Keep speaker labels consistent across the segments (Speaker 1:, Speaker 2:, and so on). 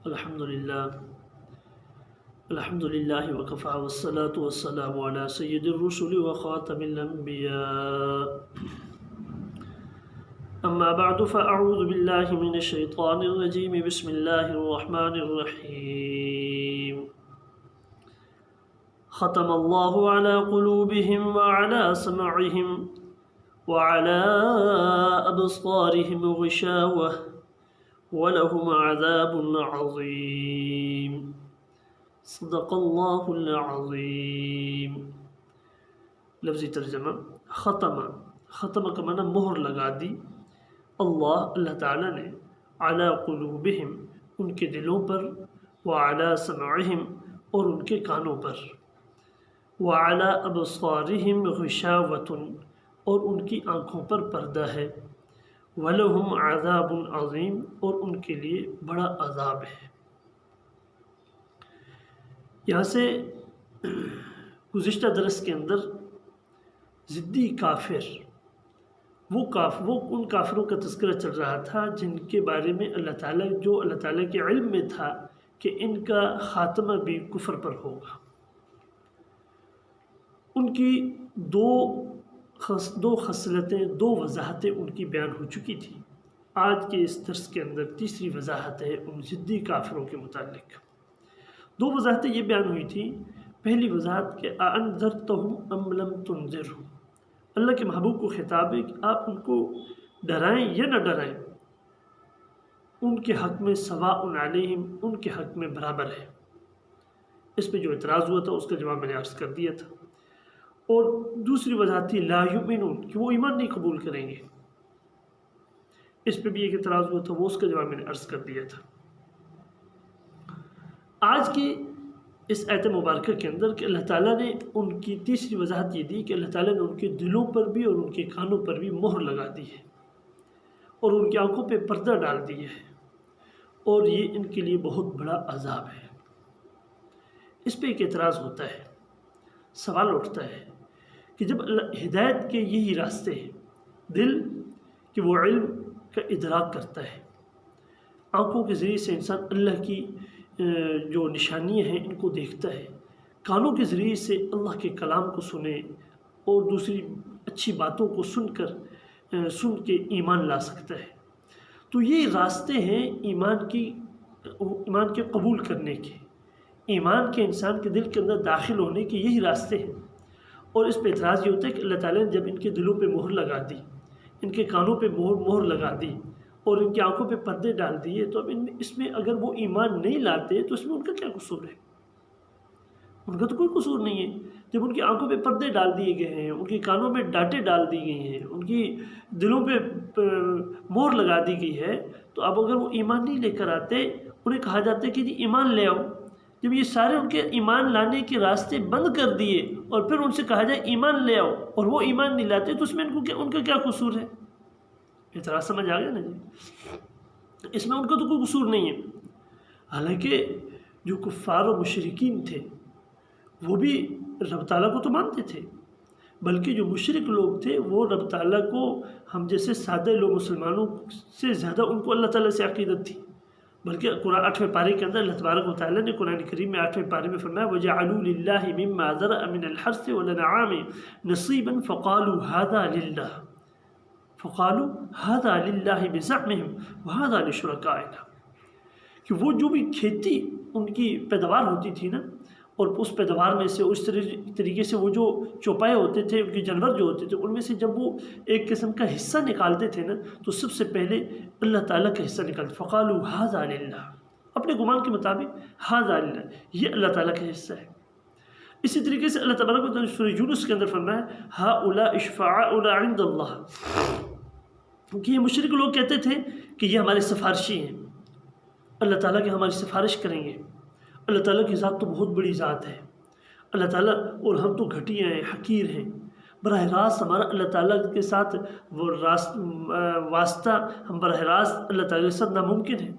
Speaker 1: الحمد للہ وکفى والصلاة والسلام على سید الرسل وخاتم الانبیاء اما بعد فاعوذ باللہ من الشیطان الرجیم بسم اللہ الرحمن الرحیم ختم اللہ على قلوبهم وعلى سمعهم وعلى ابصارهم غشاوة وَلَهُمْ عَذَابٌ عَظِيمٌ صدق اللہ العظیم۔ لفظی ترجمہ ختم کا معنی مہر لگا دی اللہ تعالیٰ نے علی قلوبہم ان کے دلوں پر، وعلی سمعہم اور ان کے کانوں پر، وعلی ابصارہم غشاوۃ اور ان کی آنکھوں پر پردہ ہے، وَلَهُمْ عَذَابٌ عَظِيمٌ اور ان کے لیے بڑا عذاب ہے۔ یہاں سے گزشتہ درس کے اندر ضدی کافر وہ ان کافروں کا تذکرہ چل رہا تھا جن کے بارے میں اللہ تعالیٰ کے علم میں تھا کہ ان کا خاتمہ بھی کفر پر ہوگا۔ ان کی دو خصلتیں، دو وضاحتیں ان کی بیان ہو چکی تھی۔ آج کے اس درس کے اندر تیسری وضاحت ہے ان ضدی کافروں کے متعلق۔ دو وضاحتیں یہ بیان ہوئی تھی۔ پہلی وضاحت کہ اَأَنذَرْتَهُمْ أَمْ لَمْ تُنذِرْهُمْ، اللہ کے محبوب کو خطاب ہے کہ آپ ان کو ڈرائیں یا نہ ڈرائیں، ان کے حق میں سواء علیہم، ان کے حق میں برابر ہے۔ اس پہ جو اعتراض ہوا تھا اس کا جواب میں نے عرض کر دیا تھا۔ اور دوسری وضاحت تھی لا یؤمنون، کہ وہ ایمان نہیں قبول کریں گے۔ اس پہ بھی ایک اعتراض ہوا تھا، وہ اس کا جواب میں نے عرض کر دیا تھا۔ آج کی اس آیت مبارکہ کے اندر کہ اللہ تعالیٰ نے ان کی تیسری وضاحت یہ دی کہ اللہ تعالیٰ نے ان کے دلوں پر بھی اور ان کے کانوں پر بھی مہر لگا دی ہے، اور ان کی آنکھوں پہ پردہ ڈال دی ہے، اور یہ ان کے لیے بہت بڑا عذاب ہے۔ اس پہ ایک اعتراض ہوتا ہے، سوال اٹھتا ہے کہ جب ہدایت کے یہی راستے ہیں، دل کہ وہ علم کا ادراک کرتا ہے، آنکھوں کے ذریعے سے انسان اللہ کی جو نشانیاں ہیں ان کو دیکھتا ہے، کانوں کے ذریعے سے اللہ کے کلام کو سنے اور دوسری اچھی باتوں کو سن کے ایمان لا سکتا ہے۔ تو یہ راستے ہیں ایمان کے قبول کرنے کے، ایمان کے انسان کے دل کے اندر داخل ہونے کے یہی راستے ہیں۔ اور اس پہ اعتراض یہ ہوتا ہے کہ اللہ تعالیٰ نے جب ان کے دلوں پہ مہر لگا دی، ان کے کانوں پہ مہر لگا دی اور ان کی آنکھوں پہ پردے ڈال دیے، تو اب اس میں اگر وہ ایمان نہیں لاتے تو اس میں ان کا کیا قصور ہے؟ ان کا تو کوئی قصور نہیں ہے۔ جب ان کی آنکھوں پہ پردے ڈال دیے گئے ہیں، ان کی کانوں میں ڈانٹیں ڈال دی گئی ہیں، ان کی دلوں پہ مہر لگا دی گئی ہے، تو اب اگر وہ ایمان نہیں لے کر آتے، انہیں کہا جاتا ہے کہ جی ایمان لے آؤ۔ جب یہ سارے ان کے ایمان لانے کے راستے بند کر دیے اور پھر ان سے کہا جائے ایمان لے آؤ اور وہ ایمان نہیں لاتے، تو اس میں ان کا کیا قصور ہے؟ اعتراض سمجھ آ گیا نا جی؟ اس میں ان کا تو کوئی قصور نہیں ہے۔ حالانکہ جو کفار و مشرکین تھے وہ بھی رب تعالیٰ کو تو مانتے تھے، بلکہ جو مشرک لوگ تھے وہ رب تعالیٰ کو ہم جیسے سادہ لوگ مسلمانوں سے زیادہ ان کو اللہ تعالیٰ سے عقیدت تھی۔ بلکہ قرآن 8ویں پارے کے اندر اللہ تبارک و تعالیٰ نے قرآن کریم میں 8ویں پارے میں فرمایا وَجَعَلُوا لِلَّهِ مِمَّا ذَرَأَ مِنَ الْحَرْثِ وَالْأَنْعَامِ نَصِيبًا فَقَالُوا هَذَا لِلَّهِ بِزَعْمِهِمْ وَهَذَا لِشُرَكَائِنَا، کہ وہ جو بھی کھیتی ان کی پیداوار ہوتی تھی نا، اور اس پیداوار میں سے اس طریقے سے وہ جو چوپائے ہوتے تھے، ان کے جانور جو ہوتے تھے، ان میں سے جب وہ ایک قسم کا حصہ نکالتے تھے نا، تو سب سے پہلے اللہ تعالیٰ کا حصہ نکالتے، فَقَالُوا هَذَا لِلَّهِ، اپنے گمان کے مطابق هَذَا لِلَّهِ، یہ اللہ تعالیٰ کا حصہ ہے۔ اسی طریقے سے اللہ تبارک و تعالیٰ نے سورہ یونس کے اندر فرمایا هَؤُلَاءِ شُفَعَاؤُنَا عِندَ اللَّهِ، کہ یہ مشرک لوگ کہتے تھے کہ یہ ہمارے سفارشی ہیں، اللہ تعالیٰ کی ہماری سفارش کریں گے۔ اللہ تعالیٰ کی ذات تو بہت بڑی ذات ہے، اللہ تعالیٰ، اور ہم تو گھٹیا ہیں، حقیر ہیں، براہ راست ہمارا اللہ تعالیٰ کے ساتھ وہ واسطہ ہم براہ راست اللہ تعالیٰ کے ساتھ ناممکن ہے۔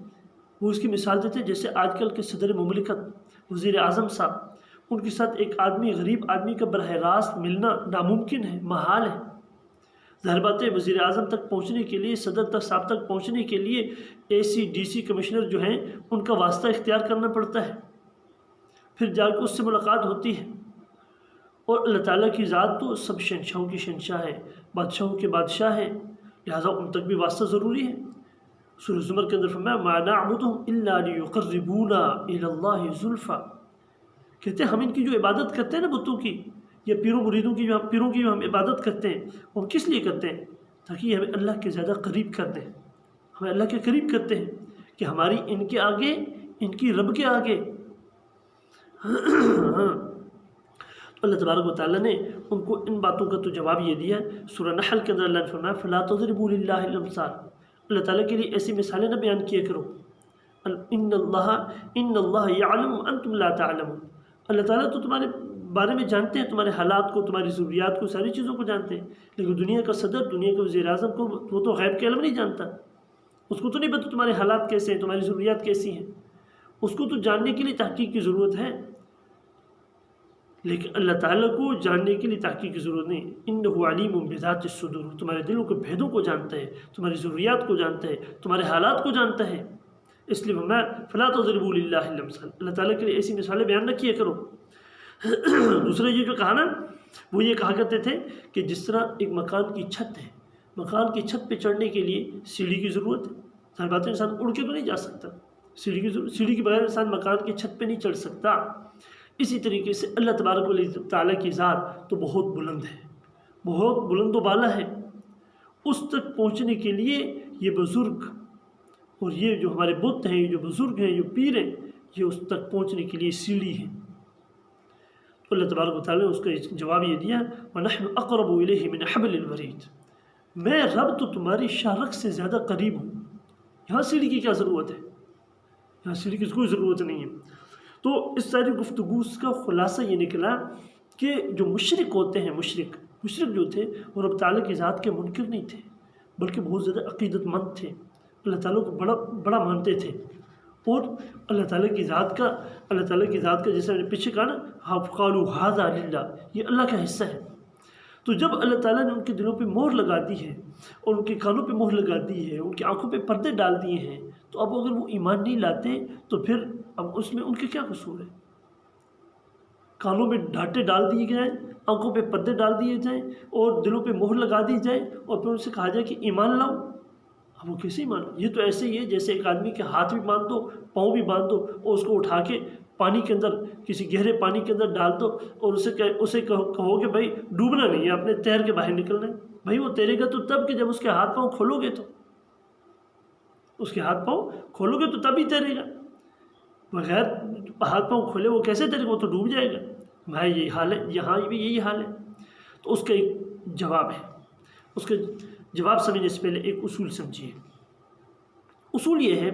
Speaker 1: وہ اس کی مثال دیتے جیسے آج کل کے صدر مملکت وزیر اعظم صاحب، ان کے ساتھ ایک آدمی، غریب آدمی کا براہ راست ملنا ناممکن ہے، محال ہے۔ ظاہر بات ہے وزیر اعظم تک پہنچنے کے لیے، صدر تک صاحب تک پہنچنے کے لیے AC DC کمشنر جو ہیں ان کا واسطہ اختیار کرنا پڑتا ہے، پھر جا کے اس سے ملاقات ہوتی ہے۔ اور اللہ تعالیٰ کی ذات تو سب شہنشاہوں کی شہنشاہ ہے، بادشاہوں کے بادشاہ ہے، لہٰذا ان تک بھی واسطہ ضروری ہے۔ سورہ زمر کے اندر فرمایا مَا نَعْبُدُهُمْ إِلَّا لِيُقَرِّبُونَا إِلَى اللَّهِ زُلْفَىٰ، کہتے ہیں ہم ان کی جو عبادت کرتے ہیں نا بتوں کی یا پیروں مریدوں کی پیروں کی جو ہم عبادت کرتے ہیں، ہم کس لیے کرتے ہیں؟ تاکہ یہ ہمیں اللہ کے زیادہ قریب کر دیں، ہمیں اللہ کے قریب کرتے ہیں کہ ہماری ان کے آگے، ان کی رب کے آگے تو اللہ تبارک و تعالیٰ نے ان کو ان باتوں کا تو جواب یہ دیا۔ سورہ نحل کے اندر اللہ نے فرمایا فَلَا تَضْرِبُوا لِلَّهِ الْأَمْثَالَ، اللہ تعالیٰ کے لیے ایسی مثالیں نہ بیان کیا کرو۔ ان اللہ یعلم وانتم لا تعلمون، اللہ تعالیٰ تو تمہارے بارے میں جانتے ہیں، تمہارے حالات کو، تمہاری ضروریات کو، ساری چیزوں کو جانتے ہیں، لیکن دنیا کا صدر، دنیا کا وزیر اعظم کو وہ تو غیب کے علم نہیں جانتا، اس کو تو نہیں پتہ تمہارے حالات کیسے ہیں، تمہاری ضروریات کیسی ہیں، اس کو تو جاننے کے لیے تحقیق کی ضرورت ہے، لیکن اللہ تعالیٰ کو جاننے کے لیے تحقیق کی ضرورت نہیں۔ انہ علیم بذات الصدور، تمہارے دلوں کے بھیدوں کو جانتا ہے، تمہاری ضروریات کو جانتا ہے، تمہارے حالات کو جانتا ہے، اس لیے میں فلا تضربوا للہ الامثال، اللہ تعالیٰ کے لیے ایسی مثالیں بیان نہ کیا کرو۔ دوسرا یہ جو کہا نا، وہ یہ کہا کرتے تھے کہ جس طرح ایک مکان کی چھت ہے، مکان کی چھت پہ چڑھنے کے لیے سیڑھی کی ضرورت ہے، ظاہر بات ہے انسان اڑ کے تو نہیں جا سکتا، سیڑھی کے بغیر انسان مکان کی چھت پہ نہیں چڑھ سکتا۔ اسی طریقے سے اللہ تبارک و تعالیٰ کی ذات تو بہت بلند ہے، بہت بلند و بالا ہے، اس تک پہنچنے کے لیے یہ بزرگ اور یہ جو ہمارے بت ہیں، یہ جو بزرگ ہیں، جو پیر ہیں، یہ اس تک پہنچنے کے لیے سیڑھی ہے۔ تو اللہ تبارک و تعالیٰ نے اس کا جواب یہ دیا وَنَحْنُ أَقْرَبُ إِلَيْهِ مِنْ حَبْلِ الْوَرِيدِ، میں رب تو تمہاری شاہ رگ سے زیادہ قریب ہوں۔ یہاں سیڑھی کی کیا ضرورت ہے؟ یہاں سیڑھی کی کوئی ضرورت نہیں ہے۔ تو اس ساری گفتگو کا خلاصہ یہ نکلا کہ جو مشرک ہوتے ہیں، مشرک جو تھے وہ رب تعالیٰ کی ذات کے منکر نہیں تھے، بلکہ بہت زیادہ عقیدت مند تھے، اللہ تعالیٰ کو بڑا مانتے تھے، اور اللہ تعالیٰ کی ذات کا جیسے میں نے پیچھے کہا نا قالوا ھذا للہ، یہ اللہ کا حصہ ہے۔ تو جب اللہ تعالیٰ نے ان کے دلوں پہ مہر لگا دی ہے اور ان کے کانوں پہ مہر لگا دی ہے، ان کی آنکھوں پہ پردے ڈال دیے ہیں، تو اب اگر وہ ایمان نہیں لاتے تو پھر اب اس میں ان کے کیا قصور ہے؟ کانوں میں ڈھانٹے ڈال دیے جائیں، آنکھوں پہ پردے ڈال دیے جائیں اور دلوں پہ مہر لگا دی جائے اور پھر ان سے کہا جائے کہ ایمان لاؤ، اب وہ کیسے ایمان؟ یہ تو ایسے ہی ہے جیسے ایک آدمی کے ہاتھ بھی باندھ دو، پاؤں بھی باندھ دو اور اس کو اٹھا کے پانی کے اندر، کسی گہرے پانی کے اندر ڈال دو اور اسے کہو کہ بھائی ڈوبنا نہیں ہے، اپنے تیر کے باہر نکلنا ہے۔ بھائی وہ تیرے گا تو تب کہ جب اس کے ہاتھ پاؤں کھولو گے، تو اس کے ہاتھ پاؤں کھولو گے تو تب ہی تیرے گا، بغیر ہاتھ پاؤں کھولے وہ کیسے تیرے گا؟ وہ تو ڈوب جائے گا۔ بھائی یہی حال ہے، یہاں بھی یہی حال ہے۔ تو اس کا ایک جواب ہے، اس کا جواب سمجھنے سے پہلے ایک اصول سمجھیے۔ اصول یہ ہے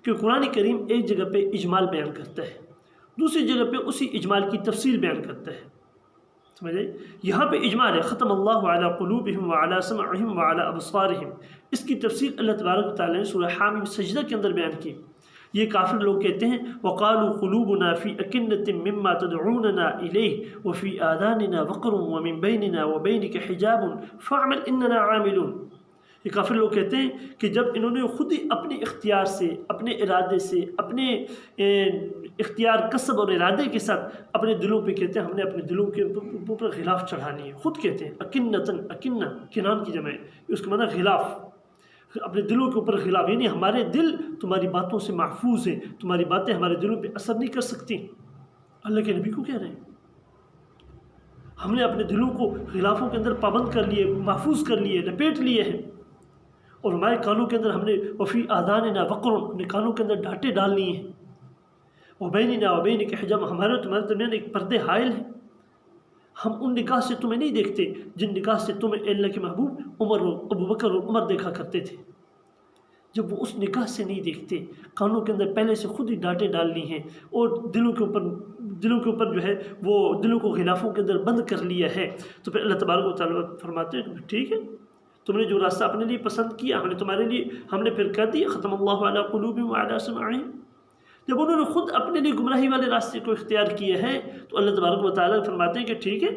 Speaker 1: کہ قرآن کریم ایک جگہ پہ اجمال بیان کرتا ہے، دوسری جگہ پہ اسی اجمال کی تفصیل بیان کرتا ہے، سمجھے؟ یہاں پہ اجمال ہے ختم اللہ علی قلوبہم وعلی سمعہم وعلی ابصارہم، اس کی تفصیل اللہ تبارک و تعالیٰ نے سورہ حامیم سجدہ کے اندر بیان کی۔ یہ کافر لوگ کہتے ہیں وَقَالُوا قُلُوبُنَا فِي أَكِنَّةٍ مِّمَّا تَدْعُونَنَا إِلَيْهِ وَفِي آذَانِنَا وَقْرٌ وَمِن بَيْنِنَا وَبَيْنِكَ حِجَابٌ فَاعْمَلْ إِنَّنَا عَامِلُونَ۔ یہ کافر لوگ کہتے ہیں کہ جب انہوں نے خود ہی اپنے اختیار سے، اپنے ارادے سے، اپنے اختیار کسب اور ارادے کے ساتھ اپنے دلوں پہ کہتے ہیں ہم نے اپنے دلوں کے اوپر غلاف چڑھانی ہے، خود کہتے ہیں اکنتن، اکنہ کنان کی جمع ہے، اس کا معنی غلاف، اپنے دلوں کے اوپر غلاف، یعنی ہمارے دل تمہاری باتوں سے محفوظ ہیں، تمہاری باتیں ہمارے دلوں پہ اثر نہیں کر سکتی۔ اللہ کے نبی کو کہہ رہے ہیں ہم نے اپنے دلوں کو غلافوں کے اندر پابند کر لیے، محفوظ کر لیے، لپیٹ لیے ہیں، اور ہمارے کانوں کے اندر ہم نے وفی آذاننا وقر، اپنے کانوں کے اندر ڈانٹے ڈال لیے ہیں، وبیننا وبینک حجاب، ہمارے تمہارے درمیان ایک پردے حائل ہے، ہم ان نگاہ سے تمہیں نہیں دیکھتے جن نگاہ سے تمہیں اللہ کے محبوب عمر و ابو بکر اور عمر دیکھا کرتے تھے۔ جب وہ اس نگاہ سے نہیں دیکھتے، کانوں کے اندر پہلے سے خود ہی ڈانٹیں ڈال لی ہیں اور دلوں کے اوپر جو ہے وہ دلوں کو غلافوں کے اندر بند کر لیا ہے، تو پھر اللہ تبارک و تعالیٰ فرماتے ہیں ٹھیک ہے، تم نے جو راستہ اپنے لیے پسند کیا ہم نے پھر کر دیا ختم اللہ علی قلوبہم وعلی سمعہم۔ جب انہوں نے خود اپنے لیے گمراہی والے راستے کو اختیار کیا ہے تو اللہ تبارک و تعالیٰ فرماتے ہیں کہ ٹھیک ہے،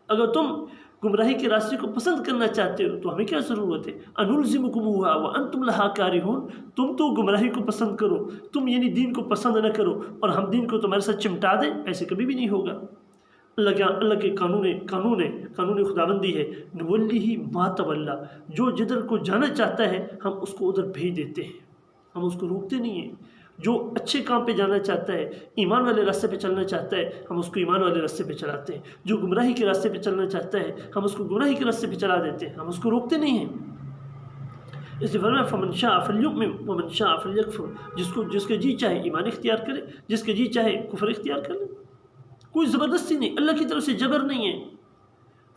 Speaker 1: اگر تم گمراہی کے راستے کو پسند کرنا چاہتے ہو تو ہمیں کیا ضرورت ہے؟ انلزمکموہا وانتم لہا کارہون، تم تو گمراہی کو پسند کرو، تم یعنی دین کو پسند نہ کرو اور ہم دین کو تمہارے ساتھ چمٹا دیں، ایسے کبھی بھی نہیں ہوگا۔ اللہ کے قانون خداوندی ہے، نولیہ ما تولی، جو جدھر کو جانا چاہتا ہے ہم اس کو ادھر بھیج دیتے ہیں، ہم اس کو روکتے نہیں ہیں۔ جو اچھے کام پہ جانا چاہتا ہے، ایمان والے راستے پہ چلنا چاہتا ہے، ہم اس کو ایمان والے راستے پہ چلاتے ہیں۔ جو گمراہی کے راستے پہ چلنا چاہتا ہے ہم اس کو گمراہی کے راستے پہ چلا دیتے ہیں، ہم اس کو روکتے نہیں ہیں۔ اس لیے فرمایا فمن شاء فلیؤمن ومن شاء فلیکفر، جس کے جی چاہے ایمان اختیار کرے، جس کے جی چاہے کفر اختیار کر لے، کوئی زبردستی نہیں، اللہ کی طرف سے جبر نہیں ہے۔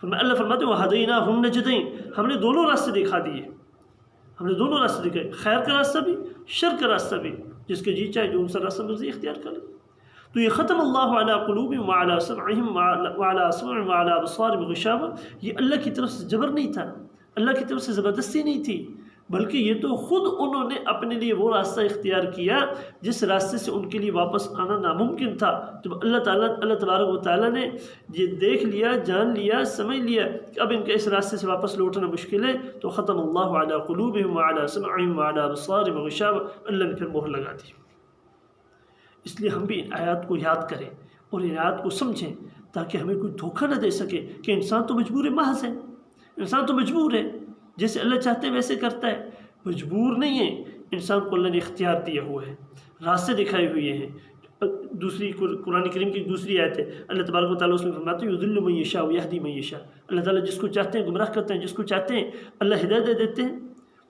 Speaker 1: اللہ فرماتے ہیں وَهَدَيْنَاهُ النَّجْدَيْنِ، ہم نے دونوں راستے دکھا دیے، ہم نے دونوں راستے دکھائے، خیر کا راستہ بھی شر کا راستہ بھی، جس کے جی چاہے جو ان سا راستہ مرضی اختیار کر لے۔ تو یہ ختم اللہ علی قلوبہم وعلی سمعہم وعلی اسمعہم وعلی ابصارہم غشاوہ، یہ اللہ کی طرف سے جبر نہیں تھا، اللہ کی طرف سے زبردستی نہیں تھی، بلکہ یہ تو خود انہوں نے اپنے لیے وہ راستہ اختیار کیا جس راستے سے ان کے لیے واپس آنا ناممکن تھا۔ جب اللہ تبارک و تعالیٰ نے یہ دیکھ لیا، جان لیا، سمجھ لیا کہ اب ان کے اس راستے سے واپس لوٹنا مشکل ہے، تو ختم اللہ علی قلوبہم وعلی سمعہم وعلی ابصارہم غشاوہ، اللہ نے پھر مہر لگا دی۔ اس لیے ہم بھی ان آیات کو یاد کریں اور ان آیات کو سمجھیں تاکہ ہمیں کوئی دھوکہ نہ دے سکے کہ انسان تو مجبور محض ہے، انسان تو مجبور ہے، جیسے اللہ چاہتے ہیں ویسے کرتا ہے، مجبور نہیں ہے۔ انسان کو اللہ نے اختیار دیا ہوا ہے، راستے دکھائے ہوئے ہیں۔ دوسری قرآن کریم کی دوسری آیت ہے، اللہ تبارک و تعالیٰ اس میں فرماتے ہیں یضل من یشاء ویہدی من یشاء، اللہ تعالیٰ جس کو چاہتے ہیں گمراہ کرتے ہیں، جس کو چاہتے ہیں اللہ ہدایت دے دیتے ہیں۔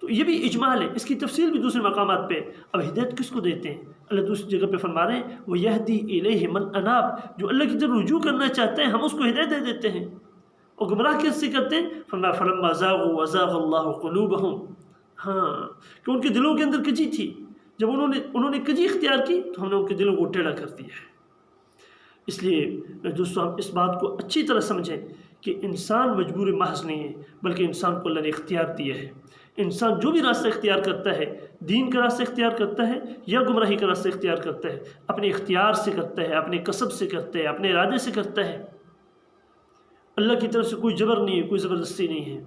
Speaker 1: تو یہ بھی اجمال ہے، اس کی تفصیل بھی دوسرے مقامات پہ۔ اب ہدایت کس کو دیتے ہیں؟ اللہ دوسری جگہ پہ فرما رہے ہیں وَيَهْدِي إِلَيْهِ مَنْ أَنَابَ، جو اللہ کی طرف رجوع کرنا چاہتے ہیں ہم اس کو ہدایت دے دیتے ہیں۔ اور گمراہ کس سے کرتے ہیں؟ فرمایا فَلَمَّا زَاغُوا وَزَاغَ اللَّهُ قُلُوبَهُمْ، ہاں کہ ان کے دلوں کے اندر کجی تھی، جب انہوں نے کجی اختیار کی تو ہم نے ان کے دلوں کو ٹیڑھا کر دیا ہے۔ اس لیے دوستو ہم اس بات کو اچھی طرح سمجھیں کہ انسان مجبور محض نہیں ہے، بلکہ انسان کو اللہ نے اختیار دیا ہے۔ انسان جو بھی راستہ اختیار کرتا ہے، دین کا راستہ اختیار کرتا ہے یا گمراہی کا راستہ اختیار کرتا ہے، اپنے اختیار سے کرتا ہے، اپنے کسب سے کرتا ہے، اپنے ارادے سے کرتا ہے۔ اللہ کی طرف سے کوئی جبر نہیں ہے، کوئی زبردستی نہیں ہے۔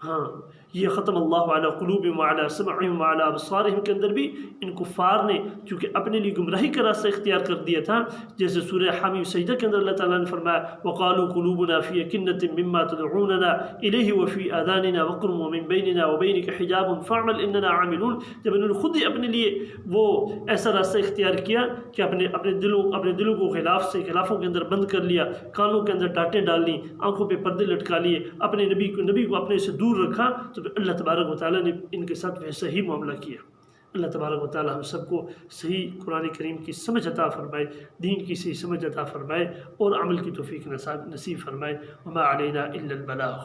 Speaker 1: ہاں یہ ختم اللہ علی قلوبہم وعلی سمعہم وعلی ابصارہم کے اندر بھی ان کفار نے چونکہ اپنے لیے گمراہی کا راستہ اختیار کر دیا تھا، جیسے سورہ حمیم سجدہ کے اندر اللہ تعالیٰ نے فرمایا وقالوا قلوبنا فی اکنۃ مما تدعوننا الیہ وفی آذاننا وقر ومن بیننا وبینک حجاب فاعمل اننا عاملون، جب انہوں نے خود ہی اپنے لیے وہ ایسا راستہ اختیار کیا کہ اپنے دلوں کو خلافوں کے اندر بند کر لیا، کانوں کے اندر ڈانٹیں ڈال لیں، آنکھوں پہ پردے لٹکا لیے، اپنے نبی کو اپنے سے دور رکھا، تو اللہ تبارک و تعالیٰ نے ان کے ساتھ ویسا ہی معاملہ کیا۔ اللہ تبارک و تعالیٰ ہم سب کو صحیح قرآن کریم کی سمجھ عطا فرمائے، دین کی صحیح سمجھ عطا فرمائے اور عمل کی توفیق نصیب فرمائے۔ وما علینا الا البلاغ۔